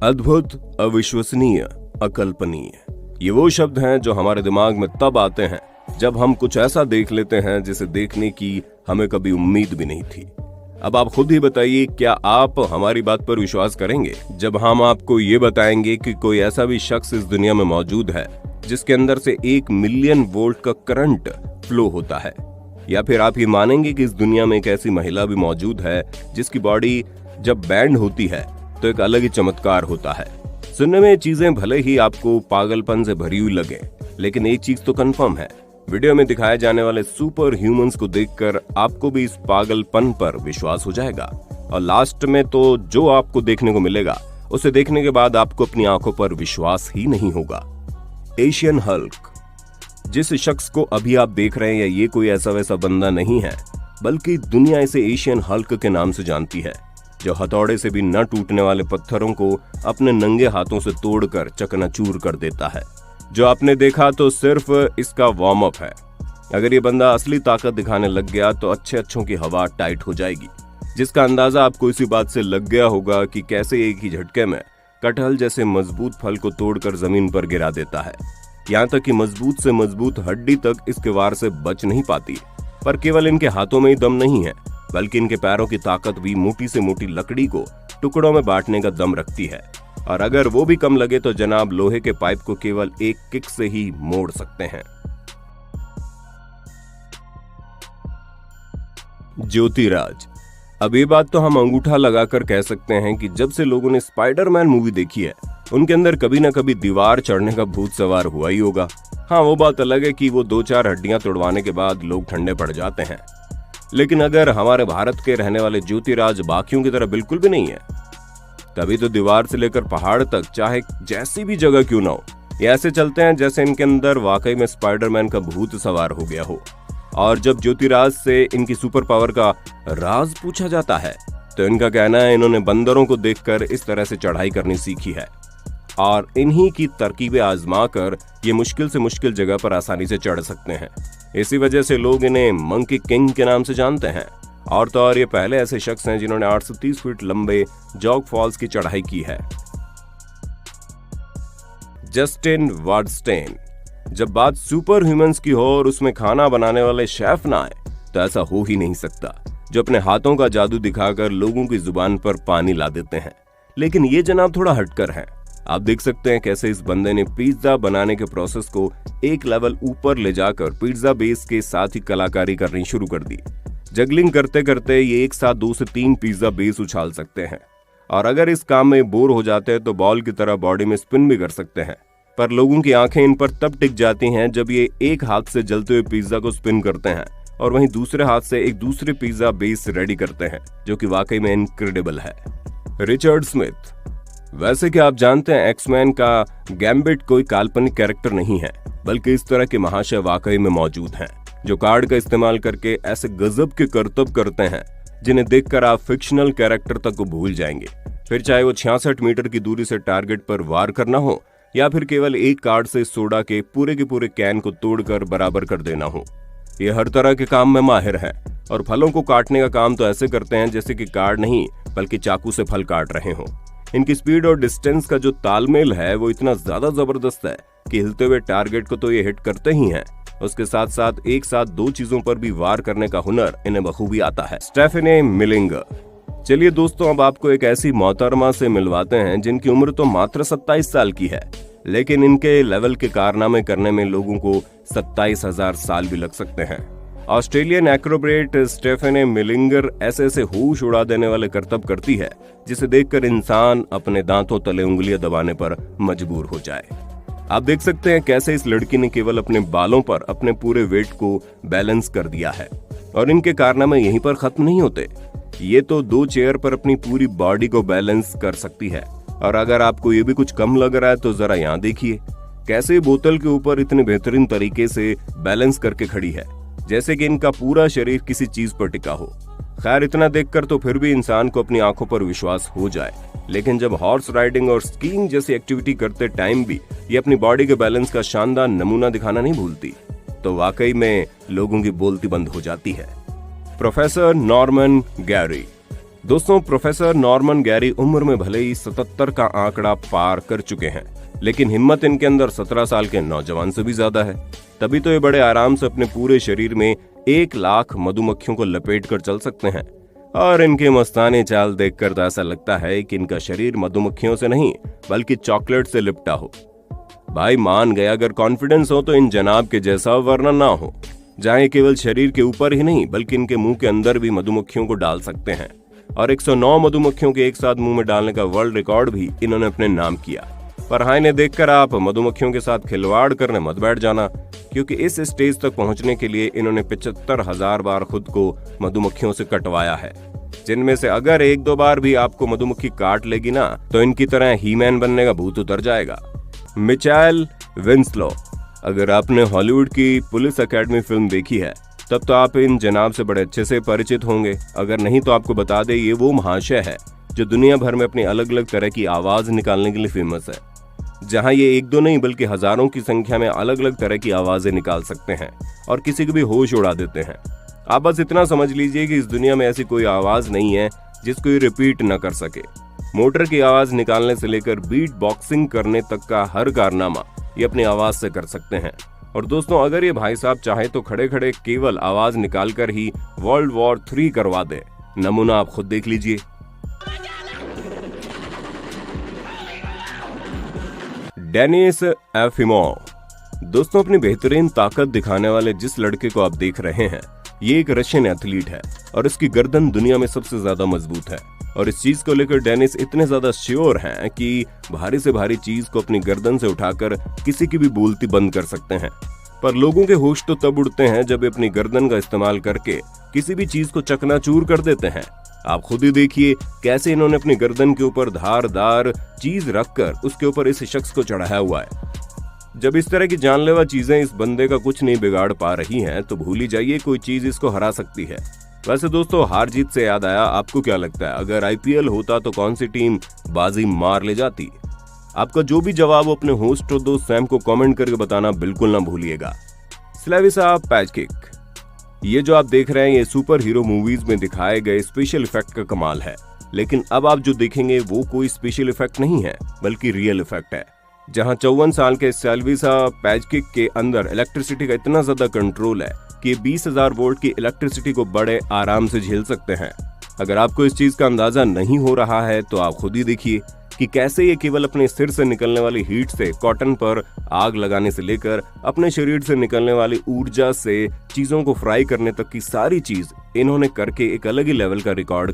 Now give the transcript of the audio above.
अद्भुत, अविश्वसनीय, अकल्पनीय, ये वो शब्द हैं जो हमारे दिमाग में तब आते हैं जब हम कुछ ऐसा देख लेते हैं जिसे देखने की हमें कभी उम्मीद भी नहीं थी। अब आप खुद ही बताइए, क्या आप हमारी बात पर विश्वास करेंगे जब हम आपको ये बताएंगे कि कोई ऐसा भी शख्स इस दुनिया में मौजूद है जिसके अंदर से 1 मिलियन वोल्ट का करंट फ्लो होता है? या फिर आप ये मानेंगे कि इस दुनिया में एक ऐसी महिला भी मौजूद है जिसकी बॉडी जब बैंड होती है तो एक अलग ही चमत्कार होता है? सुनने में ये चीजें भले ही आपको पागलपन से भरी हुई लगे, लेकिन एक चीज तो कंफर्म है, वीडियो में दिखाए जाने वाले सुपर ह्यूमंस को देखकर आपको भी इस पागलपन पर विश्वास हो जाएगा। और लास्ट में तो जो आपको देखने को मिलेगा उसे देखने के बाद आपको अपनी आंखों पर विश्वास ही नहीं होगा। एशियन हल्क, जिस शख्स को अभी आप देख रहे हैं, या ये कोई ऐसा वैसा बंदा नहीं है, बल्कि दुनिया इसे एशियन हल्क के नाम से जानती है, जो हथौड़े से भी न टूटने वाले पत्थरों को अपने नंगे हाथों से तोड़कर चकनाचूर कर देता है। जो आपने देखा तो सिर्फ इसका वार्म अप है। अगर ये बंदा असली ताकत दिखाने लग गया तो अच्छों की हवा टाइट हो जाएगी, जिसका अंदाजा आपको इसी बात से लग गया होगा कि कैसे एक ही झटके में कटहल जैसे मजबूत फल को तोड़कर जमीन पर गिरा देता है। यहाँ तक कि मजबूत से मजबूत हड्डी तक इसके वार से बच नहीं पाती। पर केवल इनके हाथों में ही दम नहीं है, बल्कि इनके पैरों की ताकत भी मोटी से मोटी लकड़ी को टुकड़ों में बांटने का दम रखती है। और अगर वो भी कम लगे तो जनाब लोहे के पाइप को केवल एक किक से ही मोड़ सकते हैं। ज्योतिराज, अब ये बात तो हम अंगूठा लगाकर कह सकते हैं कि जब से लोगों ने स्पाइडरमैन मूवी देखी है, उनके अंदर कभी ना कभी दीवार चढ़ने का भूत सवार हुआ ही होगा। हाँ, वो बात अलग है कि वो 2-4 हड्डियां तोड़वाने के बाद लोग ठंडे पड़ जाते हैं, लेकिन अगर हमारे भारत के रहने वाले ज्योतिराज बाकियों की तरह बिल्कुल भी नहीं है, तभी तो दीवार से लेकर पहाड़ तक चाहे जैसी भी जगह क्यों ना हो, ये ऐसे चलते हैं जैसे इनके अंदर वाकई में स्पाइडरमैन का भूत सवार हो गया हो। और जब ज्योतिराज से इनकी सुपर पावर का राज पूछा जाता है तो इनका कहना है इन्होंने बंदरों को देखकर इस तरह से चढ़ाई करनी सीखी है और इन्हीं की तरकीबें आजमा कर ये मुश्किल से मुश्किल जगह पर आसानी से चढ़ सकते हैं। इसी वजह से लोग इन्हें मंकी किंग के नाम से जानते हैं। और तो और ये पहले ऐसे शख्स हैं जिन्होंने 830 फीट लंबे जॉग फॉल्स की चढ़ाई की है। जस्टिन वार्डस्टेन, जब बात सुपर ह्यूमंस की हो और उसमें खाना बनाने वाले शेफ ना आए तो ऐसा हो ही नहीं सकता, जो अपने हाथों का जादू दिखाकर लोगों की जुबान पर पानी ला देते हैं। लेकिन ये जनाब थोड़ा हटकर है। आप देख सकते हैं कैसे इस बंदे ने पिज्जा बनाने के प्रोसेस को एक लेवल ऊपर ले जाकर पिज्जा बेस के साथ ही कलाकारी करनी शुरू कर दी। जगलिंग करते करते ये एक साथ 2 से 3 पिज्जा बेस उछाल सकते हैं और अगर इस काम में बोर हो जाते हैं तो बॉल की तरह बॉडी में स्पिन भी कर सकते हैं। पर लोगों की आंखें इन पर तब टिक जाती हैं जब ये एक हाथ से जलते हुए पिज्जा को स्पिन करते हैं और वहीं दूसरे हाथ से एक दूसरे पिज्जा बेस रेडी करते हैं, जो कि वाकई में इनक्रेडिबल है। रिचर्ड स्मिथ, वैसे कि आप जानते हैं एक्समैन का गैम्बिट कोई काल्पनिक कैरेक्टर नहीं है, बल्कि इस तरह के महाशय वाकई में मौजूद हैं, जो कार्ड का इस्तेमाल करके ऐसे गजब के करतब करते हैं जिन्हें देखकर आप फिक्शनल कैरेक्टर तक को भूल जाएंगे। फिर चाहे वो 66 मीटर की दूरी से टारगेट पर वार करना हो या फिर केवल एक कार्ड से सोडा के पूरे कैन को तोड़कर बराबर कर देना हो। ये हर तरह के काम में माहिर है और फलों को काटने का काम तो ऐसे करते हैं जैसे कि कार्ड नहीं बल्कि चाकू से फल काट रहे हों। इनकी स्पीड और डिस्टेंस का जो तालमेल है वो इतना ज्यादा जबरदस्त है कि हिलते हुए टारगेट को तो ये हिट करते ही हैं, उसके साथ साथ एक साथ 2 चीजों पर भी वार करने का हुनर इन्हें बखूबी आता है। स्टेफेने मिलिंगर, चलिए दोस्तों, अब आपको एक ऐसी मोहतरमा से मिलवाते हैं जिनकी उम्र तो मात्र 27 साल की है, लेकिन इनके लेवल के कारनामे करने में लोगों को 27,000 साल भी लग सकते हैं। ऑस्ट्रेलियन एक्रोबेट स्टेफेने मिलिंगर ऐसे होश उड़ा देने वाले करतब करती है जिसे देखकर इंसान अपने दांतों तले उंगलियां दबाने पर मजबूर हो जाए। आप देख सकते हैं कैसे इस लड़की ने केवल अपने बालों पर अपने पूरे वेट को बैलेंस कर दिया है और इनके कारनामे यहीं पर खत्म नहीं होते। ये तो 2 चेयर पर अपनी पूरी बॉडी को बैलेंस कर सकती है। और अगर आपको ये भी कुछ कम लग रहा है तो जरा यहाँ देखिए कैसे बोतल के ऊपर इतने बेहतरीन तरीके से बैलेंस करके खड़ी है, जैसे कि इनका पूरा शरीर किसी चीज पर टिका हो। खैर, इतना देखकर तो फिर भी इंसान को अपनी आंखों पर विश्वास हो जाए, लेकिन जब हॉर्स राइडिंग और स्कीइंग जैसी एक्टिविटी करते टाइम भी ये अपनी बॉडी के बैलेंस का शानदार नमूना दिखाना नहीं भूलती, तो वाकई में लोगों की बोलती बंद हो जाती है। प्रोफेसर नॉर्मन गैरी, दोस्तों, प्रोफेसर नॉर्मन गैरी उम्र में भले ही 77 का आंकड़ा पार कर चुके हैं, लेकिन हिम्मत इनके अंदर 17 साल के नौजवान से भी ज्यादा है। तभी तो ये बड़े आराम से अपने पूरे शरीर में 1 लाख मधुमक्खियों को लपेट कर चल सकते हैं। और इनके मस्तानी चाल देखकर तो ऐसा लगता है कि इनका शरीर मधुमक्खियों से नहीं बल्कि चॉकलेट से लिपटा हो। भाई मान गए, अगर कॉन्फिडेंस हो तो इन जनाब के जैसा वर्णन ना हो, जहां ये केवल शरीर के ऊपर ही नहीं बल्कि इनके मुंह के अंदर भी मधुमक्खियों को डाल सकते हैं। और 109 मधुमक्खियों के एक साथ मुंह में डालने का वर्ल्ड रिकॉर्ड भी इन्होंने अपने नाम किया। पर हाँ, इन्हें देखकर आप मधुमक्खियों के साथ खिलवाड़ करने मत बैठ जाना, क्योंकि इस स्टेज तक पहुंचने के लिए इन्होंने 75,000 बार खुद को मधुमक्खियों से कटवाया है, जिनमें से अगर 1-2 बार भी आपको मधुमक्खी काट लेगी ना तो इनकी तरह हीमैन बनने का भूत उतर जाएगा। Mitchell Winslow. अगर आपने हॉलीवुड की पुलिस एकेडमी फिल्म देखी है तब तो आप इन जनाब से बड़े अच्छे से परिचित होंगे। अगर नहीं तो आपको बता दे, ये वो महाशय है जो दुनिया भर में अपनी अलग अलग तरह की आवाज निकालने के लिए फेमस है, जहां ये 1-2 नहीं बल्कि हजारों की संख्या में अलग अलग तरह की आवाजें निकाल सकते हैं और किसी को भी होश उड़ा देते हैं। आप बस इतना समझ लीजिए कि इस दुनिया में ऐसी कोई आवाज नहीं है जिसको ये रिपीट न कर सके। मोटर की आवाज निकालने से लेकर बीट बॉक्सिंग करने तक का हर कारनामा ये अपनी आवाज से कर सकते हैं। और दोस्तों, अगर ये भाई साहब चाहे तो खड़े खड़े केवल आवाज निकालकर ही वर्ल्ड वॉर 3 करवा दे। नमूना आप खुद देख लीजिए। डेनिस एफिमोव। दोस्तों, अपनी बेहतरीन ताकत दिखाने वाले जिस लड़के को आप देख रहे हैं, ये एक रशियन एथलीट है और इसकी गर्दन दुनिया में सबसे ज्यादा मजबूत है। और इस चीज को लेकर डेनिस इतने ज्यादा श्योर हैं कि भारी से भारी चीज को अपनी गर्दन से उठाकर किसी की भी बोलती बंद कर सकते हैं। पर लोगों के होश तो तब उड़ते हैं जब अपनी गर्दन का इस्तेमाल करके किसी भी चीज को चकनाचूर कर देते हैं। आप खुद ही देखिए कैसे इन्होंने अपनी गर्दन के ऊपर धारदार चीज रखकर उसके ऊपर इस शख्स को चढ़ाया हुआ है। जब इस तरह की जानलेवा चीजें इस बंदे का कुछ नहीं बिगाड़ पा रही हैं, तो भूल ही जाइए कोई चीज इसको हरा सकती है। वैसे दोस्तों, हार जीत से याद आया, आपको क्या लगता है अगर आईपीएल होता तो कौन सी टीम बाजी मार ले जाती? आपका जो भी जवाब हो अपने होस्ट और दोस्त सैम को कमेंट करके बताना बिल्कुल ना भूलिएगा। स्लेविसा पैचकिक। ये जो आप देख रहे हैं ये सुपर हीरो मूवीज में दिखाए गए स्पेशल इफेक्ट का कमाल है, लेकिन अब आप जो देखेंगे वो कोई स्पेशल इफेक्ट नहीं है बल्कि रियल इफेक्ट है। जहां 54 साल के स्लेविसा पैचकिक के अंदर इलेक्ट्रिसिटी का इतना ज्यादा कंट्रोल है कि 20,000 वोल्ट की इलेक्ट्रिसिटी को बड़े आराम से झेल सकते हैं। अगर आपको इस चीज का अंदाजा नहीं हो रहा है तो आप खुद ही देखिए कि कैसे ये केवल अपने सिर से निकलने वाली हीट से कॉटन पर आग लगाने से लेकर अपने शरीर से निकलने वाली ऊर्जा से चीजों को फ्राई करने तक की सारी चीज इन्होंने करके एक अलग ही लेवल का रिकॉर्ड